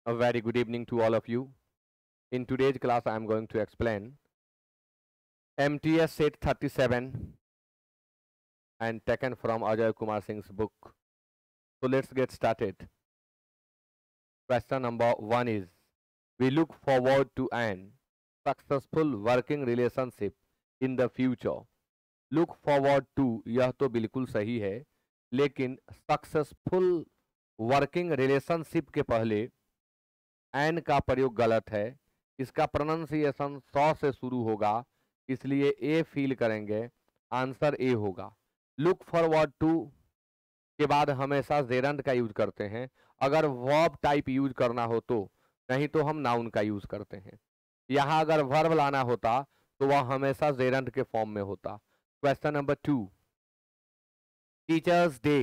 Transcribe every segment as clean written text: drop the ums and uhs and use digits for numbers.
A very good evening to all of you. In today's class, I am going to explain MTS set 37 and taken from Ajay Kumar Singh's book. So let's get started. Question number 1 is, we look forward to an successful working relationship in the future. Look forward to यह तो बिल्कुल सही है, लेकिन successful working relationship के पहले N का प्रयोग गलत है। इसका प्रोनाउंसिएशन सौ से शुरू होगा, इसलिए ए फील करेंगे, आंसर ए होगा। लुक फॉरवर्ड टू के बाद हमेशा जेरंड का यूज करते हैं अगर वर्ब टाइप यूज करना हो तो, नहीं तो हम नाउन का यूज करते हैं। यहाँ अगर वर्ब लाना होता तो वह हमेशा जेरंड के फॉर्म में होता। Question number 2, teachers day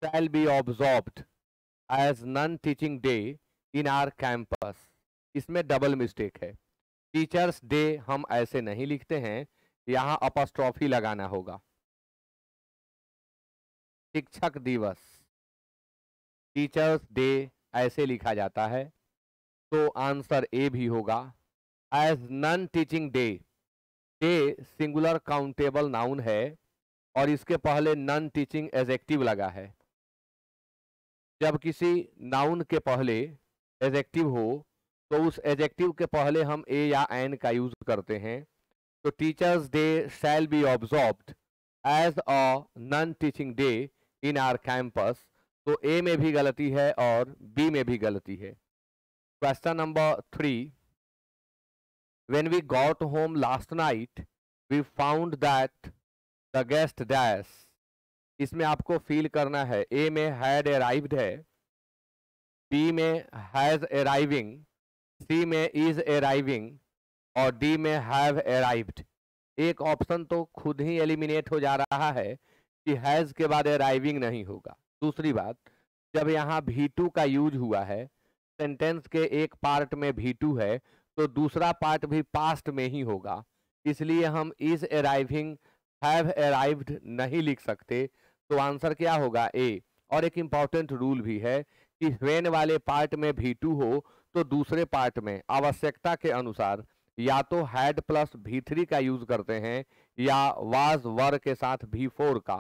shall be observed as non teaching day in our campus. इसमें डबल मिस्टेक है। टीचर्स डे हम ऐसे नहीं लिखते हैं, यहाँ अपस्ट्रॉफी लगाना होगा। शिक्षक दिवस, टीचर्स डे ऐसे लिखा जाता है, तो आंसर ए भी होगा। As non teaching day, day singular countable noun है और इसके पहले नॉन टीचिंग एडजेक्टिव लगा है। जब किसी नाउन के पहले एडजेक्टिव हो तो उस एडजेक्टिव के पहले हम ए या एन का यूज करते हैं। तो teachers day shall be observed as a non teaching day in our campus, तो ए में भी गलती है और बी में भी गलती है। Question number 3, when we got home last night we found that the guest dash. इसमें आपको फील करना है, ए में हैड अराइव्ड है, बी में हैज अराइविंग, सी में इज अराइविंग और डी में हैव अराइव्ड। एक ऑप्शन तो खुद ही एलिमिनेट हो जा रहा है कि हैज के बाद अराइविंग नहीं होगा। दूसरी बात, जब यहाँ V2 का यूज हुआ है, सेंटेंस के एक पार्ट में V2 है तो दूसरा पार्ट भी पास्ट में ही होगा, इसलिए हम इज अराइविंग हैव अराइव्ड नहीं लिख सकते। तो आंसर क्या होगा? ए। और एक इंपॉर्टेंट रूल भी है कि व्हेन वाले पार्ट में V2 हो तो दूसरे पार्ट में आवश्यकता के अनुसार या तो हैड प्लस V3 का यूज करते हैं या वाज वर के साथ V4 का।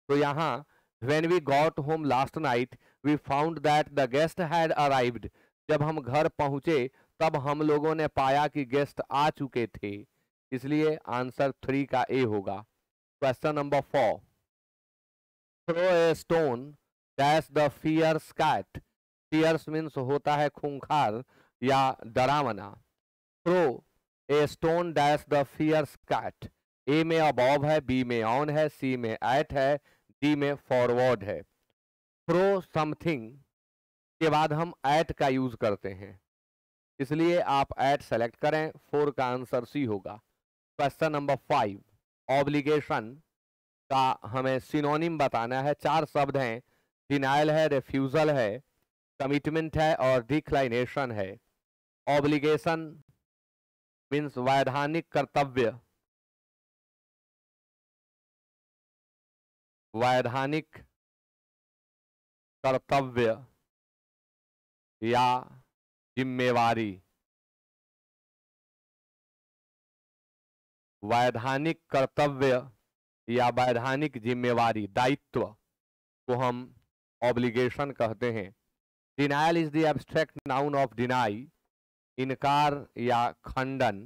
तो यहाँ when we got home last night we found that the guest had arrived, जब हम घर पहुंचे तब हम लोगों ने पाया कि गेस्ट आ चुके थे, इसलिए आंसर 3 का ए होगा। Question number 4, throw a stone dash the fierce cat. Fierce means होता है खूंखार या डरावना। Throw a stone dash the fierce cat, A में अबव है, बी में ऑन है, सी में एट है, डी में फॉरवर्ड है। थ्रो समथिंग के बाद हम एट का यूज करते हैं, इसलिए आप एट सेलेक्ट करें। 4 का आंसर सी होगा। क्वेश्चन नंबर 5, ऑब्लिगेशन का हमें सिनोनिम बताना है। 4 शब्द हैं, डिनायल है, रिफ्यूजल है, कमिटमेंट है और डिक्लाइनेशन है। ऑब्लिगेशन मीन्स वैधानिक कर्तव्य, वैधानिक कर्तव्य या जिम्मेवारी। वैधानिक कर्तव्य या वैधानिक जिम्मेवारी, दायित्व को हम ऑब्लिगेशन कहते हैं। Denial is the abstract noun of deny, इनकार या खंडन।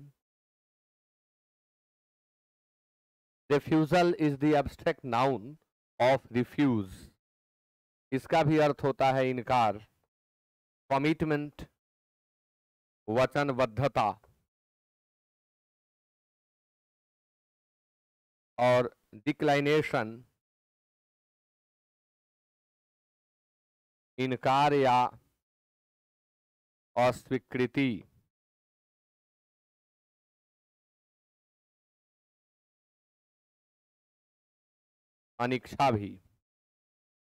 Refusal is the abstract noun of refuse, इसका भी अर्थ होता है इनकार। कमिटमेंट वचनबद्धता और डिक्लाइनेशन इनकार या अस्वीकृति। अनिच्छा भी।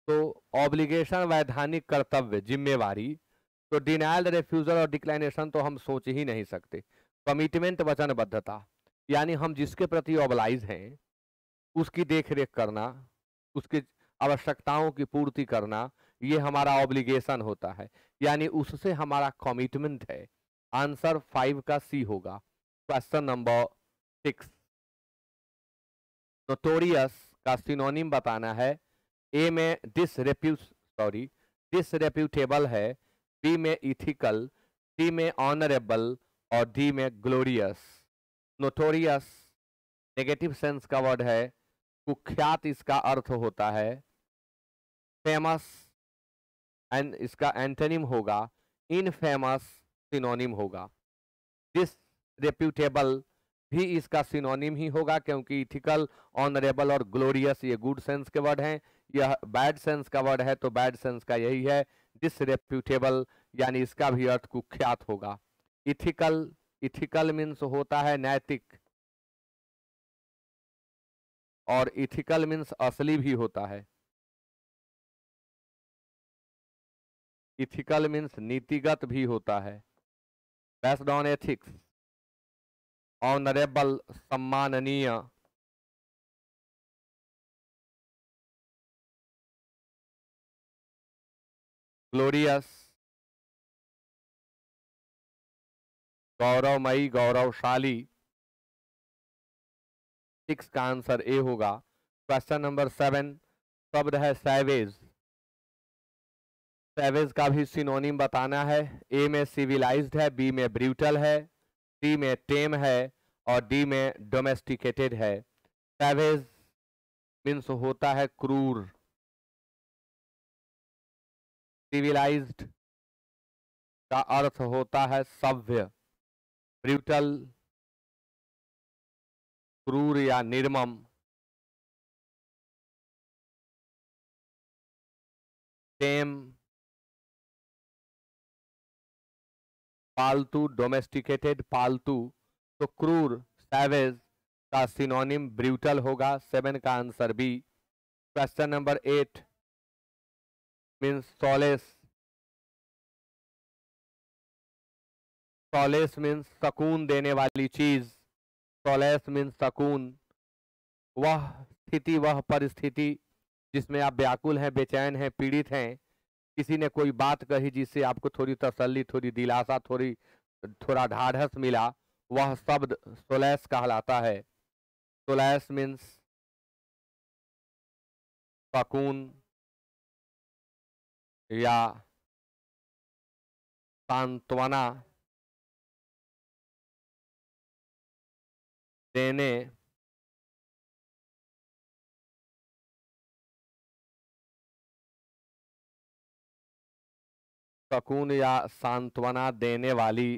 तो ऑब्लिगेशन वैधानिक कर्तव्य, जिम्मेवारी। तो डिनायल, रिफ्यूजल और डिक्लाइनेशन तो हम सोच ही नहीं सकते। कमिटमेंट वचनबद्धता, यानी हम जिसके प्रति ऑब्लाइज हैं उसकी देखरेख करना, उसकी आवश्यकताओं की पूर्ति करना, ये हमारा ऑब्लिगेशन होता है, यानी उससे हमारा कमिटमेंट है। आंसर 5 का सी होगा। क्वेश्चन नंबर 6, नोटोरियस का सिनोनिम बताना है। ए में डिसरेप्यूटेबल है, बी में इथिकल, सी में ऑनरेबल और डी में ग्लोरियस। नोटोरियस नेगेटिव सेंस का वर्ड है, कुख्यात इसका अर्थ होता है, फेमस एंड इसका एंटोनिम होगा इनफेमस, सिनोनिम होगा। डिसरेप्यूटेबल भी इसका सिनोनिम ही होगा, क्योंकि इथिकल, ऑनरेबल और ग्लोरियस ये गुड सेंस के वर्ड हैं। यह बैड सेंस का वर्ड है, तो बैड सेंस का यही है डिसरेप्यूटेबल, यानी इसका भी अर्थ कुख्यात होगा। इथिकल मीन्स होता है नैतिक, और इथिकल मीन्स असली भी होता है। इथिकल मीन्स नीतिगत भी होता है, बेस्ड ऑन एथिक्स। ऑनरेबल सम्माननीय, ग्लोरियस गौरवमयी, गौरवशाली। 6 का आंसर ए होगा। क्वेश्चन नंबर 7, शब्द है सैवेज। सैवेज का भी सिनोनिम बताना है। ए में सिविलाइज्ड है, बी में ब्रूटल है, सी में टेम है और डी में डोमेस्टिकेटेड है। सैवेज मीन्स होता है क्रूर, सिविलाइज्ड का अर्थ होता है सभ्य, ब्रूटल क्रूर या निर्मम, टेम पालतू, डोमेस्टिकेटेड पालतू। तो क्रूर, सैवेज का सिनोनिम ब्रूटल होगा। 7 का answer B. Question number 8 means solace. Solace means सकून देने वाली चीज। सॉलेस मीन्स सकून, वह स्थिति, वह परिस्थिति जिसमें आप व्याकुल हैं, बेचैन हैं, पीड़ित हैं। किसी ने कोई बात कही जिससे आपको थोड़ी तसल्ली, थोड़ी दिलासा, थोड़ा ढाढ़स मिला, वह शब्द सोलैस कहलाता है। सोलैस मीन्स सकून या सांत्वना देने, सकून या सांत्वना देने वाली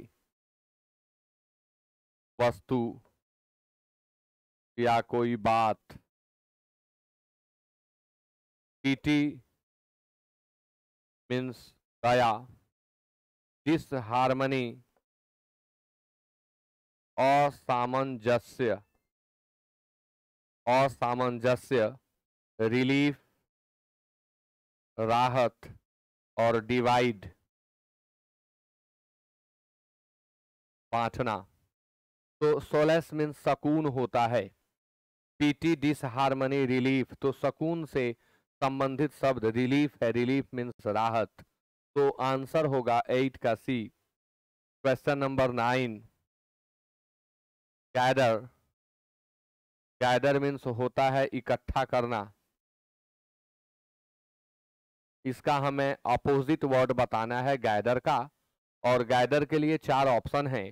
वस्तु या कोई बात। पीटी मीन्स दया, डिसहार्मनी असामंजस्य, असामंजस्य, रिलीफ राहत और डिवाइड बांटना। तो सोलेस मीन्स सकून होता है, पीटी डिसहार्मनी रिलीफ, तो सकून से संबंधित शब्द रिलीफ है, रिलीफ मीन्स राहत। तो आंसर होगा 8 का C. Question number 9, gather. Gather means होता है इकट्ठा करना। इसका हमें अपोजिट वर्ड बताना है गैदर का, और गैदर के लिए 4 ऑप्शन हैं।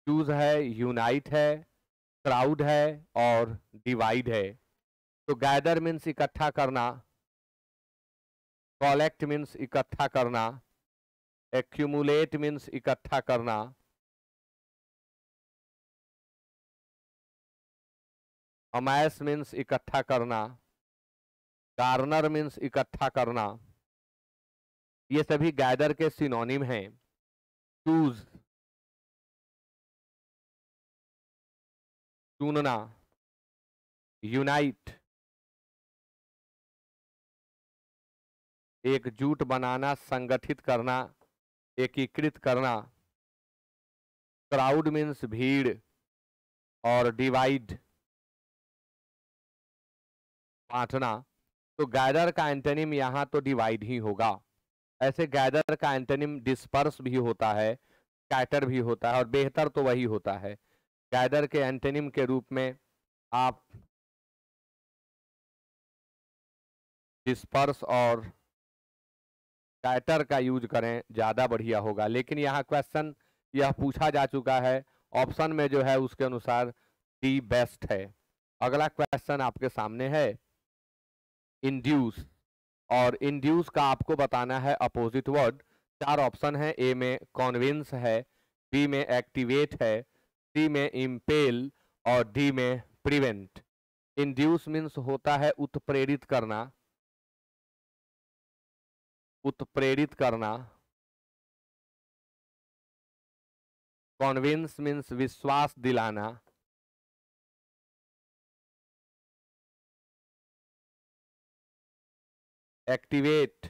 चूज है, यूनाइट है, क्राउड है और डिवाइड है। तो गैदर मीन्स इकट्ठा करना, कलेक्ट मीन्स इकट्ठा करना, एक्यूमुलेट मीन्स इकट्ठा करना, अमैस मीन्स इकट्ठा करना, गार्नर मीन्स इकट्ठा करना। ये सभी गैदर के सिनोनिम हैं। चूज चुनना, यूनाइट एकजुट बनाना, संगठित करना, एकीकृत करना, क्राउड मीन्स भीड़ और डिवाइड बांटना। तो गैदर का एंटोनिम यहाँ तो डिवाइड ही होगा। ऐसे गैदर का एंटोनिम डिस्पर्स भी होता है, स्कैटर भी होता है, और बेहतर तो वही होता है। गैदर के एंटोनिम के रूप में आप डिस्पर्स और स्कैटर का यूज करें, ज़्यादा बढ़िया होगा। लेकिन यहाँ क्वेश्चन यह पूछा जा चुका है, ऑप्शन में जो है उसके अनुसार डी बेस्ट है। अगला क्वेश्चन आपके सामने है इंड्यूस, और इंड्यूस का आपको बताना है अपोजिट वर्ड। 4 ऑप्शन है, ए में कॉन्विंस है, बी में एक्टिवेट है, सी में इम्पेल और डी में प्रिवेंट। इंड्यूस मीन्स होता है उत्प्रेरित करना, उत्प्रेरित करना। कॉन्विंस मीन्स विश्वास दिलाना, एक्टिवेट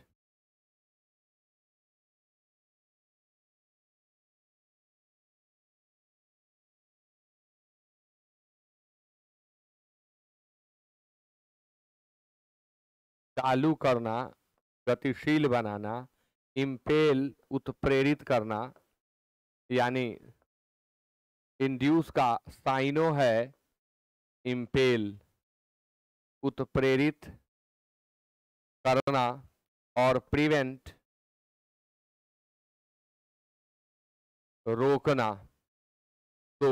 चालू करना, गतिशील बनाना, इम्पेल उत्प्रेरित करना। यानी इंड्यूस का साइनो है इम्पेल, उत्प्रेरित करना, और प्रिवेंट रोकना। तो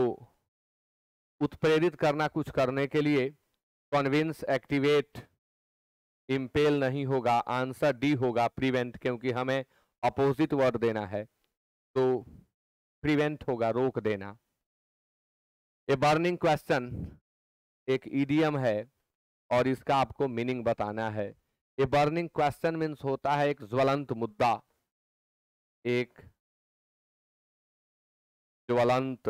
उत्प्रेरित करना कुछ करने के लिए कन्विंस, एक्टिवेट, इम्पेल नहीं होगा, आंसर डी होगा प्रिवेंट, क्योंकि हमें अपोजिट वर्ड देना है। तो प्रिवेंट होगा, रोक देना। ए बर्निंग क्वेश्चन एक इडियम है और इसका आपको मीनिंग बताना है। ए बर्निंग क्वेश्चन मीन्स होता है एक ज्वलंत मुद्दा, एक ज्वलंत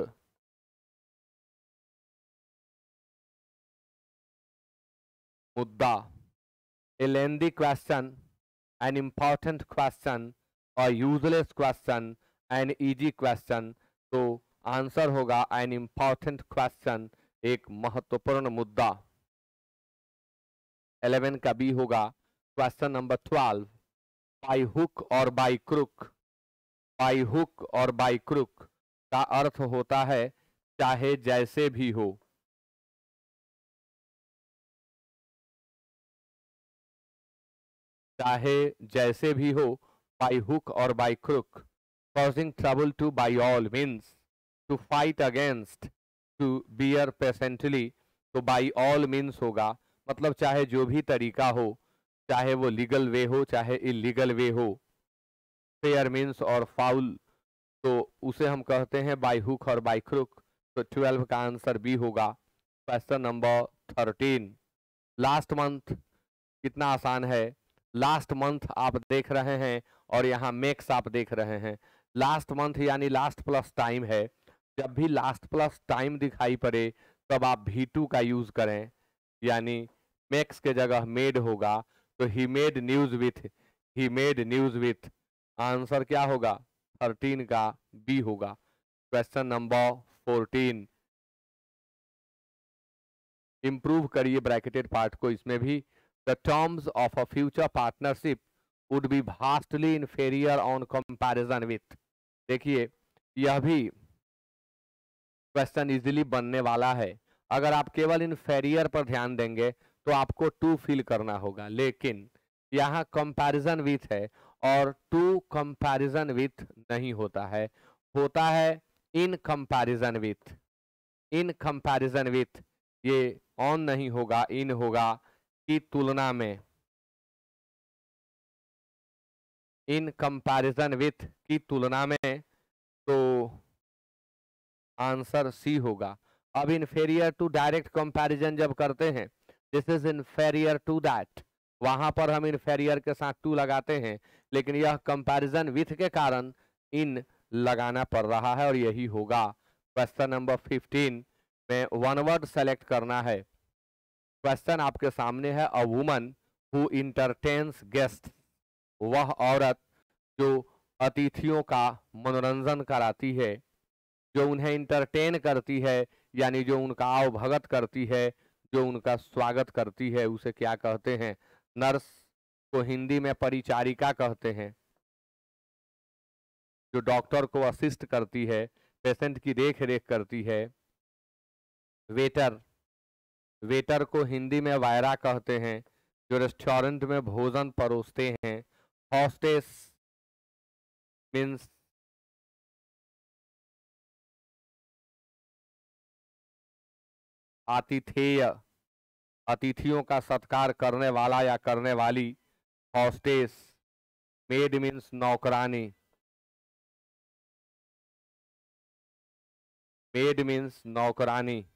मुद्दा। A lengthy question, an important question, a useless question, an easy question। तो आंसर होगा an important question, एक महत्वपूर्ण मुद्दा। 11 का बी होगा। क्वेश्चन नंबर 12, बाई हुक और बाई क्रुक। बाई हुक और बाई क्रुक का अर्थ होता है चाहे जैसे भी हो। चाहे जैसे भी हो, बाई हुक और by crook. causing trouble to by all means, to fight against, to bear patiently। तो by all means होगा, मतलब चाहे जो भी तरीका हो, चाहे वो लीगल वे हो चाहे इलीगल वे हो। फेयर मीन्स और फाउल, तो उसे हम कहते हैं बाई हुक और बाई क्रुक। तो 12 का आंसर बी होगा। Question number 13, last month. कितना आसान है। लास्ट मंथ आप देख रहे हैं और यहाँ मेक्स आप देख रहे हैं। लास्ट मंथ यानी लास्ट प्लस टाइम है। जब भी लास्ट प्लस टाइम दिखाई पड़े तब आप V2 का यूज करें, यानी मेक्स के जगह मेड होगा। तो he made news with, he made news with. Answer क्या होगा? 13 का बी होगा। क्वेश्चन नंबर 14, इंप्रूव करिए ब्रैकेटेड पार्ट को। इसमें भी the terms of a future partnership would be vastly inferior on comparison with। देखिए यह भी क्वेश्चन इजीली बनने वाला है। अगर आप केवल इनफेरियर पर ध्यान देंगे तो आपको टू फील करना होगा, लेकिन यहाँ कंपैरिजन विथ है और टू कंपैरिजन विथ नहीं होता है, होता है in comparison with. In comparison with, ये ऑन नहीं होगा, इन होगा की तुलना में। इन कंपैरिजन विथ की तुलना में, तो आंसर सी होगा। अब इनफेरियर टू डायरेक्ट कंपैरिजन जब करते हैं, this is inferior to that, वहां पर हम इनफेरियर के साथ टू लगाते हैं, लेकिन यह कंपैरिजन विथ के कारण इन लगाना पड़ रहा है और यही होगा। क्वेश्चन नंबर 15 में वन वर्ड सेलेक्ट करना है। क्वेश्चन आपके सामने है, a woman who entertains guest. वह औरत जो अतिथियों का मनोरंजन कराती है, जो उन्हें इंटरटेन करती है, यानी जो उनका आवभगत करती है, जो उनका स्वागत करती है, उसे क्या कहते हैं? नर्स को हिंदी में परिचारिका कहते हैं, जो डॉक्टर को असिस्ट करती है, पेशेंट की देख रेख करती है। वेटर, वेटर को हिंदी में वायरा कहते हैं, जो रेस्टोरेंट में भोजन परोसते हैं। हॉस्टेस मीन्स आतिथेय, अतिथियों का सत्कार करने वाला या करने वाली। हॉस्टेस। मेड मीन्स नौकरानी, मेड मीन्स नौकरानी।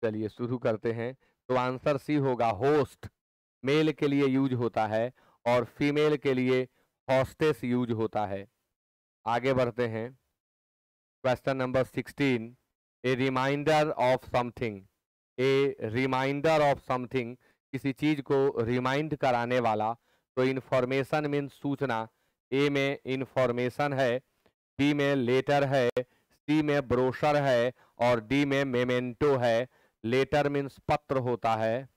चलिए शुरू करते हैं। तो आंसर सी होगा होस्ट, मेल के लिए यूज होता है और फीमेल के लिए हॉस्टेस यूज होता है। आगे बढ़ते हैं। Question number 16, a reminder of something. A reminder of something, किसी चीज को रिमाइंड कराने वाला। तो इंफॉर्मेशन मीन्स सूचना। ए में इंफॉर्मेशन है, बी में लेटर है, सी में ब्रोशर है और डी में मेमेंटो है। लेटर मीन्स पत्र होता है,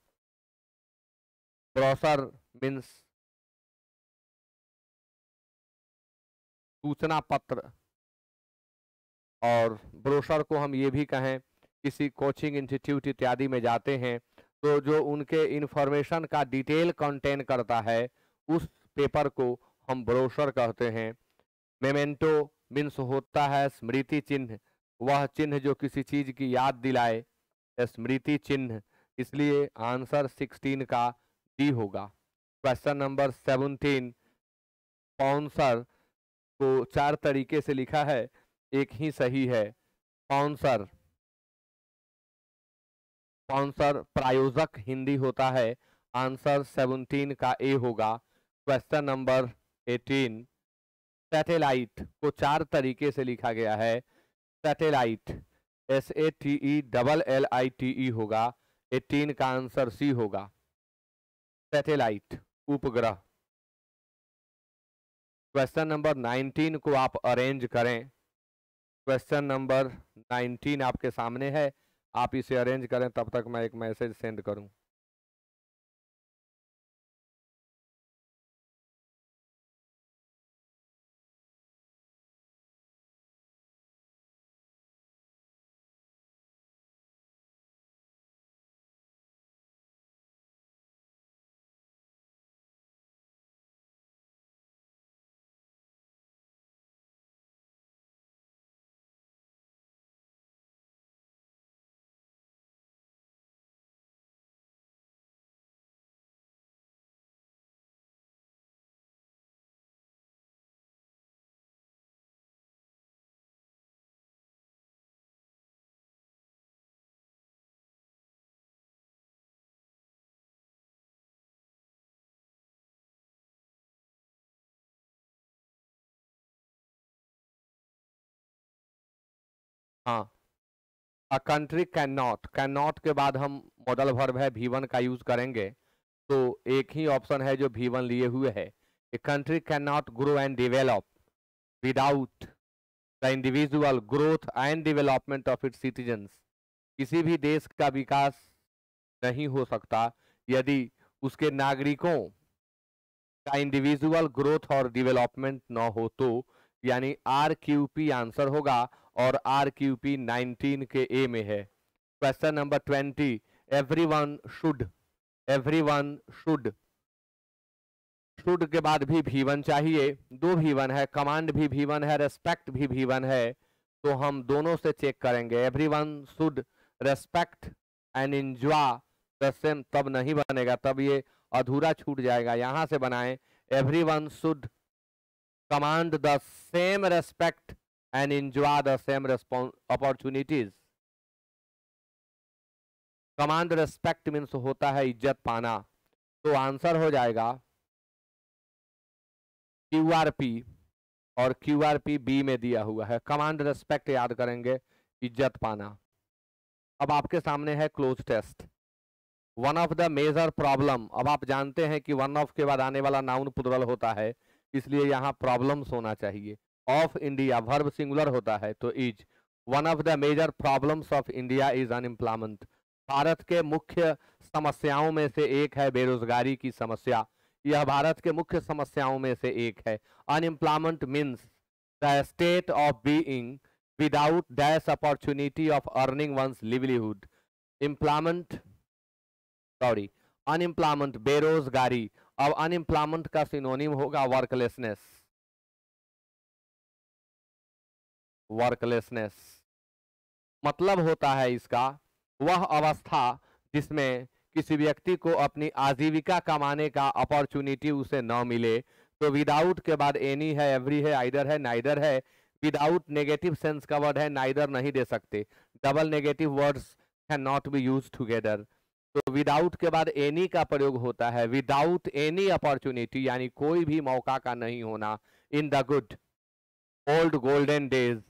ब्रोशर मीन्स सूचना पत्र, और ब्रोशर को हम ये भी कहें, किसी कोचिंग इंस्टीट्यूट इत्यादि में जाते हैं तो जो उनके इंफॉर्मेशन का डिटेल कंटेन करता है उस पेपर को हम ब्रोशर कहते हैं। मेमेंटो मीन्स होता है स्मृति चिन्ह, वह चिन्ह जो किसी चीज की याद दिलाए, स्मृति चिन्ह। इसलिए आंसर 16 का डी होगा। क्वेश्चन नंबर 17, स्पॉन्सर को 4 तरीके से लिखा है, एक ही सही है। स्पॉन्सर, स्पॉन्सर प्रायोजक हिंदी होता है। आंसर 17 का ए होगा। क्वेश्चन नंबर 18, सैटेलाइट को 4 तरीके से लिखा गया है। सैटेलाइट SATELLITE होगा। 18 का आंसर सी होगा। सैटेलाइट उपग्रह। क्वेश्चन नंबर 19 को आप अरेंज करें। क्वेश्चन नंबर 19 आपके सामने है, आप इसे अरेंज करें, तब तक मैं एक मैसेज सेंड करूं। हाँ, a country can not, can not के बाद हम मॉडल वर्ब है V1 का यूज करेंगे, तो एक ही ऑप्शन है जो V1 लिए हुए है। A country can not grow and develop without the individual growth and development of its citizens. किसी भी देश का विकास नहीं हो सकता यदि उसके नागरिकों का इंडिविजुअल ग्रोथ और डेवलपमेंट न हो तो, यानी RQP आंसर होगा और RQP 19 के ए में है। Question number 20, everyone should, everyone should, should के बाद भी V1 चाहिए, दो V1 है, कमांड भी V1 है, रेस्पेक्ट भी V1 है, तो हम दोनों से चेक करेंगे। Everyone should respect and enjoy the same, तब नहीं बनेगा, तब ये अधूरा छूट जाएगा। यहां से बनाएं, everyone should command the same respect and enjoy the same opportunities. Command respect means होता है इज्जत पाना, तो आंसर हो जाएगा QRP, और QRP बी में दिया हुआ है। कमांड रेस्पेक्ट याद करेंगे, इज्जत पाना। अब आपके सामने है cloze test. One of the major problem, अब आप जानते हैं कि वन ऑफ के बाद आने वाला नाउन प्लुरल होता है, इसलिए यहाँ प्रॉब्लम्स होना चाहिए। ऑफ इंडिया वर्ब सिंगुलर होता है तो is. One of the major problems of India is unemployment. भारत के मुख्य समस्याओं में से एक है बेरोजगारी की समस्या, यह भारत के मुख्य समस्याओं में से एक है। Unemployment means the state of being without dash opportunity of earning one's livelihood. Employment, sorry, unemployment बेरोजगारी। अब अनएम्प्लॉयमेंट का सिनोनिम होगा वर्कलेसनेस, वर्कलेसनेस मतलब होता है इसका वह अवस्था जिसमें किसी व्यक्ति को अपनी आजीविका कमाने का अपॉर्चुनिटी उसे न मिले। तो विदाउट के बाद एनी है, एवरी है, आइदर है, नाइदर है। विदाउट नेगेटिव सेंस का वर्ड है, नाइदर नहीं दे सकते, double negative words can not be use together. तो विदाउट के बाद एनी का प्रयोग होता है, विदाउट एनी अपॉर्चुनिटी यानी कोई भी मौका का नहीं होना। In the good old golden days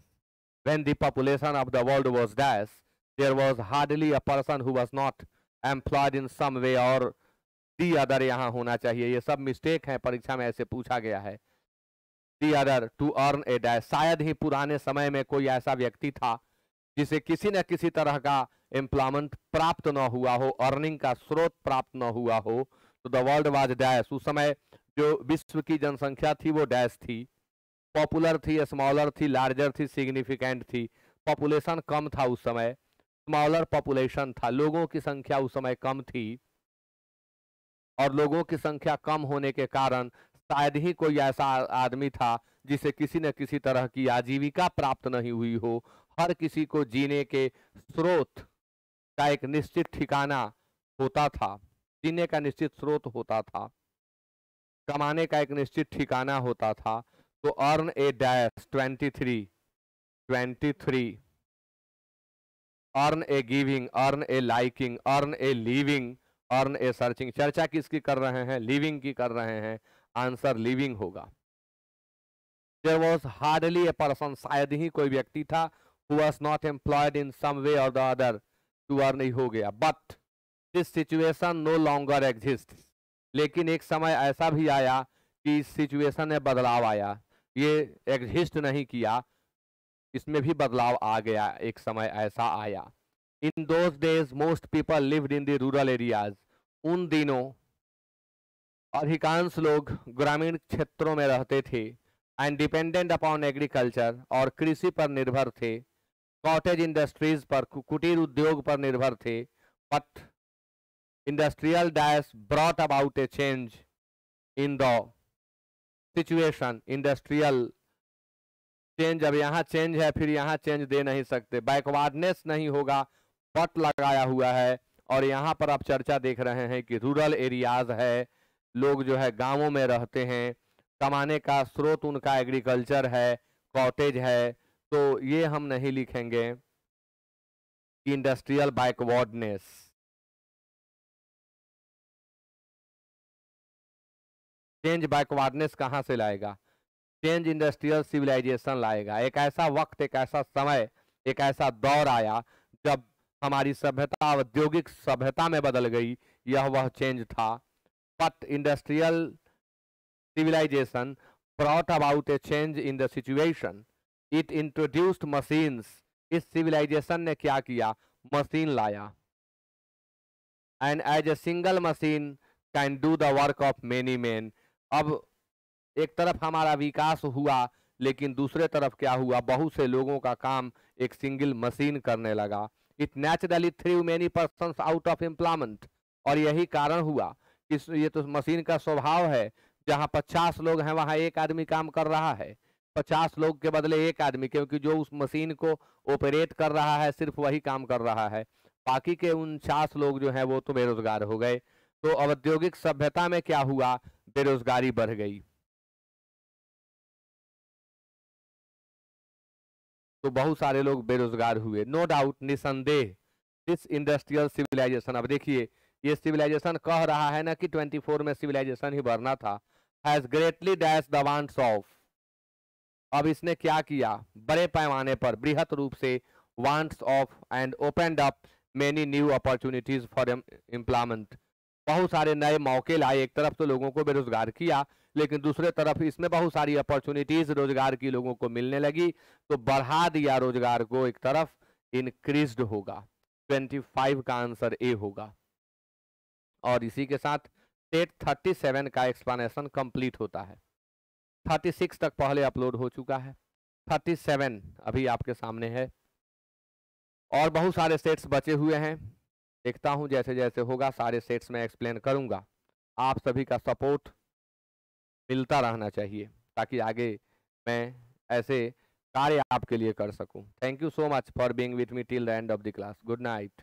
when the population of the world was dash, there was hardly a person who was not employed in some way or the other, यहाँ होना चाहिए, ये सब मिस्टेक है, परीक्षा में ऐसे पूछा गया है। the other to earn a dash, शायद ही पुराने समय में कोई ऐसा व्यक्ति था जिसे किसी न किसी तरह का एम्प्लॉयमेंट प्राप्त न हुआ हो, अर्निंग का स्रोत प्राप्त न हुआ हो। तो द वर्ल्ड वाज डैश, उस समय जो विश्व की जनसंख्या थी वो डैश थी, पॉपुलर थी, स्मॉलर थी, लार्जर थी, सिग्निफिकेंट थी। पॉपुलेशन कम था उस समय, स्मॉलर पॉपुलेशन था, लोगों की संख्या उस समय कम थी, और लोगों की संख्या कम होने के कारण शायद ही कोई ऐसा आदमी था जिसे किसी न किसी तरह की आजीविका प्राप्त नहीं हुई हो। हर किसी को जीने के स्रोत का एक निश्चित ठिकाना होता था, जीने का निश्चित स्रोत होता था, कमाने का एक निश्चित ठिकाना होता था। तो earn A dash 23, earn A giving, earn A liking, earn a living, earn A searching. चर्चा किसकी कर रहे हैं? लिविंग की कर रहे हैं, आंसर लिविंग होगा। There was hardly a person, शायद ही कोई व्यक्ति था, who was not employed in some way or the other to earn, ही हो गया। but this situation no longer exists, लेकिन एक समय ऐसा भी आया कि इस सिचुएशन में बदलाव आया, ये एग्जिस्ट नहीं किया, इसमें भी बदलाव आ गया, एक समय ऐसा आया। In those days most people lived in the rural areas, उन दिनों अधिकांश लोग ग्रामीण क्षेत्रों में रहते थे। एंड डिपेंडेंट अपॉन एग्रीकल्चर, और कृषि पर निर्भर थे। कॉटेज इंडस्ट्रीज पर, कुटीर उद्योग पर निर्भर थे। But industrial dash brought about A change in the situation, industrial change, अब यहाँ चेंज है फिर यहाँ चेंज दे नहीं सकते, बैकवर्डनेस नहीं होगा, बट लगाया हुआ है। और यहाँ पर आप चर्चा देख रहे हैं कि रूरल एरियाज है, लोग जो है गांवों में रहते हैं, कमाने का स्रोत उनका एग्रीकल्चर है, कॉटेज है, तो ये हम नहीं लिखेंगे इंडस्ट्रियल बैकवर्डनेस। चेंज बैकवर्डनेस कहाँ से लाएगा? चेंज इंडस्ट्रियल सिविलाइजेशन लाएगा। एक ऐसा वक्त, एक ऐसा समय एक ऐसा दौर आया जब हमारी सभ्यता औद्योगिक सभ्यता में बदल गई, यह वह चेंज था। But industrial civilization brought about a change in the situation. It introduced machines. इस civilization ने क्या किया? मशीन लाया। And as a single machine can do the work of many men. अब एक तरफ हमारा विकास हुआ, लेकिन दूसरे तरफ क्या हुआ? बहुत से लोगों का काम एक सिंगल मशीन करने लगा। It naturally threw many persons out of employment. और यही कारण हुआ कि ये तो मशीन का स्वभाव है, जहाँ 50 लोग हैं वहाँ एक आदमी काम कर रहा है, 50 लोग के बदले एक आदमी, क्योंकि जो उस मशीन को ऑपरेट कर रहा है सिर्फ वही काम कर रहा है, बाकी के 49 लोग जो हैं वो तो बेरोजगार हो गए। तो औद्योगिक सभ्यता में क्या हुआ? बेरोजगारी बढ़ गई। तो बहुत सारे लोग बेरोजगार हुए। नो डाउट, निसंदेह, दिस इंडस्ट्रियल सिविलाइजेशन, अब देखिए ये सिविलाइजेशन कह रहा है ना कि 24 में सिविलाइजेशन ही बढ़ना था, has greatly dash the wants of. अब इसने क्या किया? बड़े पैमाने पर, बृहत रूप से wants of and opened up many new opportunities for employment. बहुत सारे नए मौके लाए। एक तरफ तो लोगों को बेरोजगार किया, लेकिन दूसरे तरफ इसमें बहुत सारी अपॉर्चुनिटीज रोजगार की लोगों को मिलने लगी, तो बढ़ा दिया रोजगार को एक तरफ, इंक्रीज्ड होगा। 25 का आंसर ए होगा। और इसी के साथ सेट 37 का एक्सप्लेनेशन कंप्लीट होता है। 36 तक पहले अपलोड हो चुका है, 37 अभी आपके सामने है, और बहुत सारे सेट्स बचे हुए हैं। देखता हूं जैसे जैसे होगा सारे सेट्स में एक्सप्लेन करूंगा। आप सभी का सपोर्ट मिलता रहना चाहिए ताकि आगे मैं ऐसे कार्य आपके लिए कर सकूं। Thank you so much for being with me till the end of the class. Good night.